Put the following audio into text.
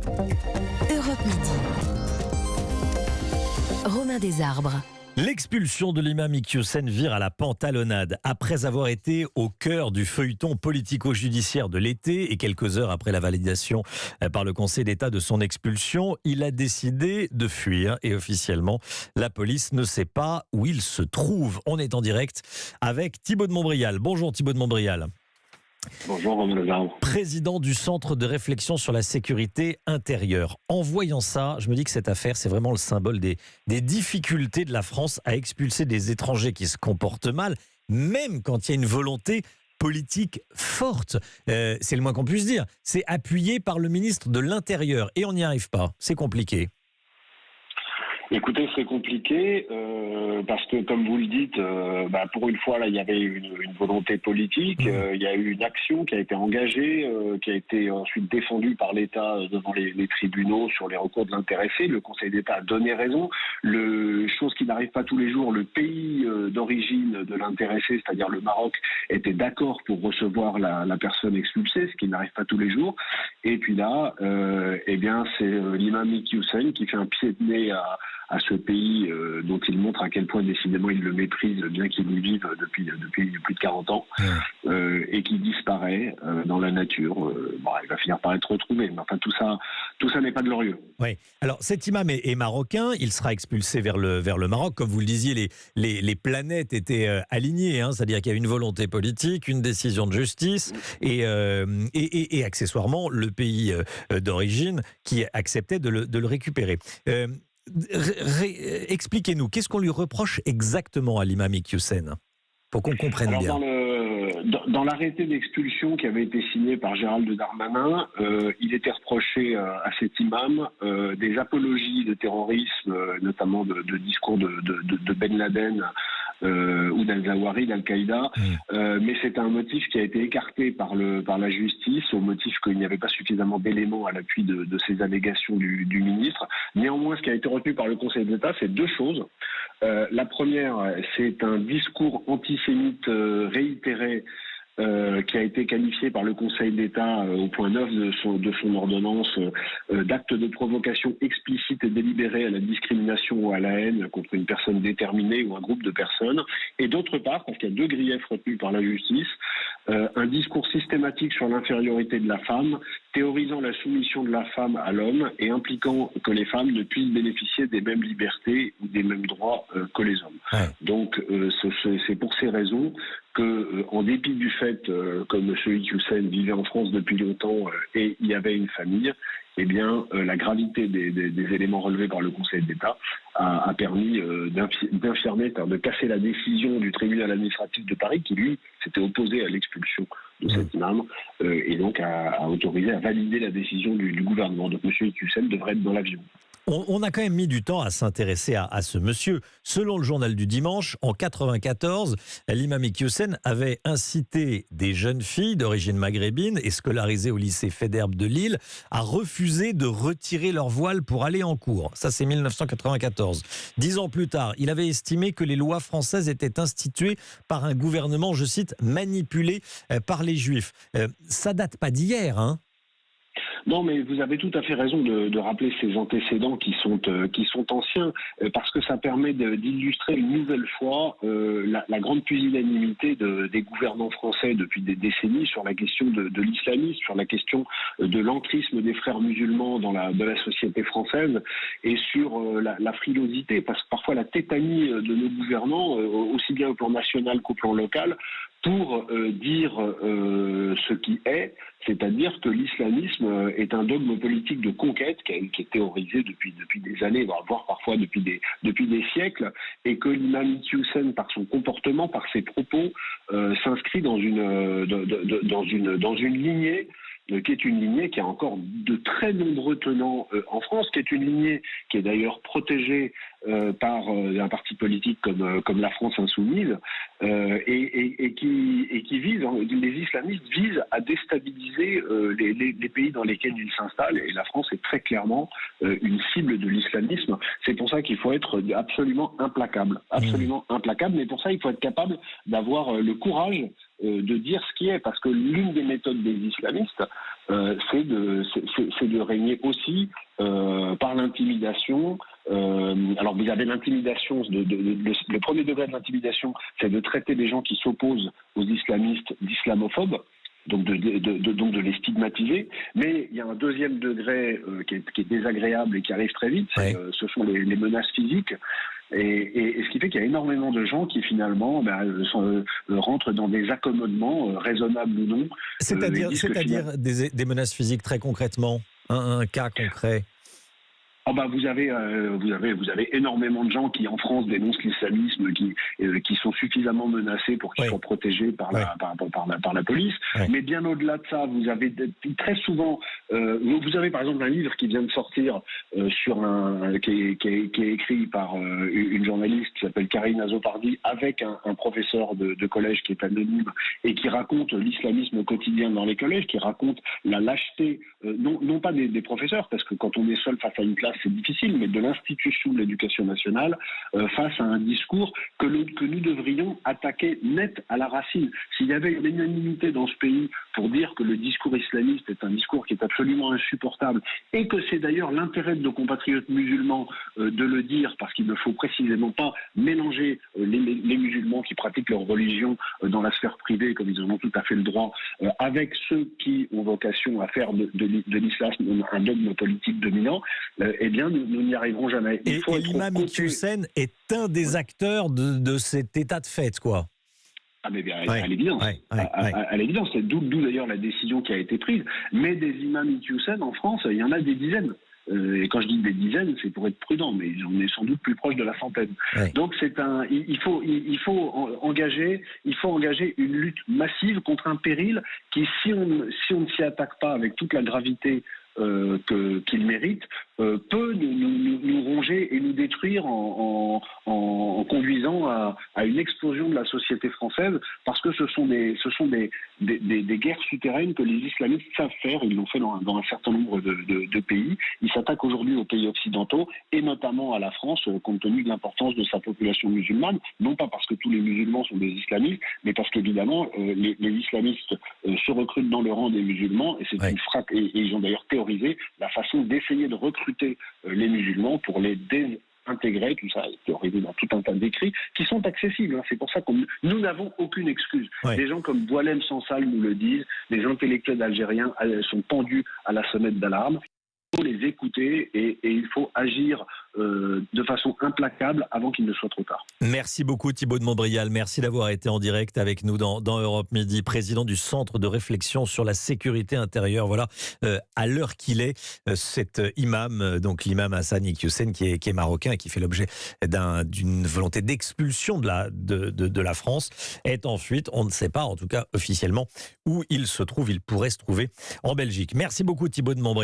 Europe Midi. Romain Desarbres. L'expulsion de l'imam Iqiyoussen vire à la pantalonnade. Après avoir été au cœur du feuilleton politico-judiciaire de l'été et quelques heures après la validation par le Conseil d'État de son expulsion, il a décidé de fuir et officiellement, la police ne sait pas où il se trouve. On est en direct avec Thibaut de Montbrial. Bonjour Thibaut de Montbrial. Bonjour Romain Desarbres. Président du Centre de réflexion sur la sécurité intérieure. En voyant ça, je me dis que cette affaire, c'est vraiment le symbole des difficultés de la France à expulser des étrangers qui se comportent mal, même quand il y a une volonté politique forte. C'est le moins qu'on puisse dire. C'est appuyé par le ministre de l'Intérieur et on n'y arrive pas. C'est compliqué. Écoutez, c'est compliqué parce que, comme vous le dites, pour une fois, là, il y avait une volonté politique. Il y a eu une action qui a été engagée, qui a été ensuite défendue par l'État devant les tribunaux sur les recours de l'intéressé. Le Conseil d'État a donné raison. Chose qui n'arrive pas tous les jours, le pays d'origine de l'intéressé, c'est-à-dire le Maroc, était d'accord pour recevoir la personne expulsée, ce qui n'arrive pas tous les jours. Et puis là, c'est l'imam Iqiyoussen qui fait un pied de nez à ce pays dont il montre à quel point décidément il le méprise, bien qu'il y vive depuis plus de 40 ans, et qui disparaît dans la nature. Il va finir par être retrouvé, mais enfin tout ça n'est pas glorieux. Oui. Alors cet imam est marocain, il sera expulsé vers le Maroc. Comme vous le disiez, les planètes étaient alignées, c'est-à-dire qu'il y a une volonté politique, une décision de justice et accessoirement le pays d'origine qui acceptait de le récupérer. Expliquez-nous, qu'est-ce qu'on lui reproche exactement à l'imam Iqiyoussen pour qu'on comprenne bien. Dans l'arrêté d'expulsion qui avait été signé par Gérald Darmanin, il était reproché à cet imam des apologies de terrorisme, notamment de discours de Ben Laden ou d'Al-Zawahiri, d'Al-Qaïda, mais c'est un motif qui a été écarté par la justice au motif qu'il n'y avait pas suffisamment d'éléments à l'appui de ces allégations du ministre. Néanmoins, ce qui a été retenu par le Conseil d'État, c'est deux choses. La première, c'est un discours antisémite réitéré qui a été qualifié par le Conseil d'État au point 9 de son ordonnance d'acte de provocation explicite et délibérée à la discrimination ou à la haine contre une personne déterminée ou un groupe de personnes. Et d'autre part, parce qu'il y a deux griefs retenus par la justice, un discours systématique sur l'infériorité de la femme, théorisant la soumission de la femme à l'homme et impliquant que les femmes ne puissent bénéficier des mêmes libertés ou des mêmes droits que les hommes. Ouais. Donc c'est pour ces raisons que, en dépit du fait que M. Iqiyoussen vivait en France depuis longtemps et il y avait une famille, la gravité des éléments relevés par le Conseil d'État a permis d'infirmer, de casser la décision du tribunal administratif de Paris qui, lui, s'était opposé à l'expulsion de cet imam et donc a autorisé à valider la décision du gouvernement. Donc M. Iqiyoussen devrait être dans l'avion. On a quand même mis du temps à s'intéresser à ce monsieur. Selon le journal du dimanche, en 1994, l'imam Iqiyoussen avait incité des jeunes filles d'origine maghrébine et scolarisées au lycée Faidherbe de Lille à refuser de retirer leur voile pour aller en cours. Ça, c'est 1994. 10 ans plus tard, il avait estimé que les lois françaises étaient instituées par un gouvernement, je cite, manipulé par les Juifs. Ça date pas d'hier, hein ? Non, mais vous avez tout à fait raison de rappeler ces antécédents qui sont anciens, parce que ça permet d'illustrer une nouvelle fois la grande pusillanimité des gouvernants français depuis des décennies sur la question de l'islamisme, sur la question de l'ancrisme des frères musulmans dans la société française et sur la frilosité, parce que parfois la tétanie de nos gouvernants, aussi bien au plan national qu'au plan local, pour dire ce qui est, c'est-à-dire que l'islamisme est un dogme politique de conquête qui est théorisé depuis des années, voire parfois depuis des siècles, et que l'imam Iqiyoussen, par son comportement, par ses propos, s'inscrit dans une lignée qui est une lignée qui a encore de très nombreux tenants en France, qui est une lignée qui est d'ailleurs protégée par un parti politique comme la France Insoumise, et qui vise, les islamistes visent à déstabiliser les pays dans lesquels ils s'installent, et la France est très clairement une cible de l'islamisme. C'est pour ça qu'il faut être absolument implacable, mais pour ça il faut être capable d'avoir le courage de dire ce qui est, parce que l'une des méthodes des islamistes, c'est de régner aussi par l'intimidation. Alors vous avez l'intimidation, le premier degré de l'intimidation, c'est de traiter des gens qui s'opposent aux islamistes d'islamophobes. Donc de les stigmatiser. Mais il y a un deuxième degré qui est désagréable et qui arrive très vite, ce sont les menaces physiques. Et ce qui fait qu'il y a énormément de gens qui finalement rentrent dans des accommodements, raisonnables ou non. C'est-à-dire des menaces physiques très concrètement, un cas concret. Vous avez énormément de gens qui en France dénoncent l'islamisme, qui sont suffisamment menacés pour qu'ils soient protégés par la police. Mais bien au-delà de ça, vous avez très souvent, vous avez par exemple un livre qui vient de sortir qui est écrit par une journaliste qui s'appelle Karine Azopardi avec un professeur de collège qui est anonyme et qui raconte l'islamisme au quotidien dans les collèges, qui raconte la lâcheté, non pas des professeurs, parce que quand on est seul face à une classe, c'est difficile, mais de l'institution de l'éducation nationale face à un discours que nous devrions attaquer net à la racine. S'il y avait une unanimité dans ce pays pour dire que le discours islamiste est un discours qui est absolument insupportable et que c'est d'ailleurs l'intérêt de nos compatriotes musulmans de le dire, parce qu'il ne faut précisément pas mélanger les musulmans qui pratiquent leur religion dans la sphère privée, comme ils en ont tout à fait le droit, avec ceux qui ont vocation à faire de l'islam un dogme politique dominant, eh bien, nous n'y arriverons jamais. Et l'imam Iqiyoussen est un des acteurs de cet état de fait, quoi. À l'évidence. À l'évidence. C'est d'où d'ailleurs la décision qui a été prise. Mais des imams Iqiyoussen en France, il y en a des dizaines. Et quand je dis des dizaines, c'est pour être prudent, mais on est sans doute plus proche de la centaine. Donc il faut engager une lutte massive contre un péril qui, si on ne s'y attaque pas avec toute la gravité qu'il mérite, peut nous ronger et nous détruire en conduisant à une explosion de la société française, parce que ce sont des guerres souterraines que les islamistes savent faire. Ils l'ont fait dans un certain nombre de pays. Ils s'attaquent aujourd'hui aux pays occidentaux et notamment à la France, compte tenu de l'importance de sa population musulmane, non pas parce que tous les musulmans sont des islamistes, mais parce qu'évidemment les islamistes se recrutent dans le rang des musulmans, et c'est une frappe, et ils ont d'ailleurs théorisé la façon d'essayer de recruter les musulmans pour les désintégrer, tout ça est théorisé dans tout un tas d'écrits qui sont accessibles. C'est pour ça que nous n'avons aucune excuse. Des gens comme Boualem Sansal nous le disent, les intellectuels algériens sont pendus à la sonnette d'alarme. Il faut les écouter et il faut agir de façon implacable avant qu'il ne soit trop tard. Merci beaucoup Thibaut de Montbrial, merci d'avoir été en direct avec nous dans Europe Midi, président du Centre de réflexion sur la sécurité intérieure. Voilà, à l'heure qu'il est, cet imam, donc l'imam Hassan Iqiyoussen qui est marocain et qui fait l'objet d'une volonté d'expulsion de la France, est en fuite. On ne sait pas, en tout cas officiellement, où il se trouve. Il pourrait se trouver en Belgique. Merci beaucoup Thibaut de Montbrial.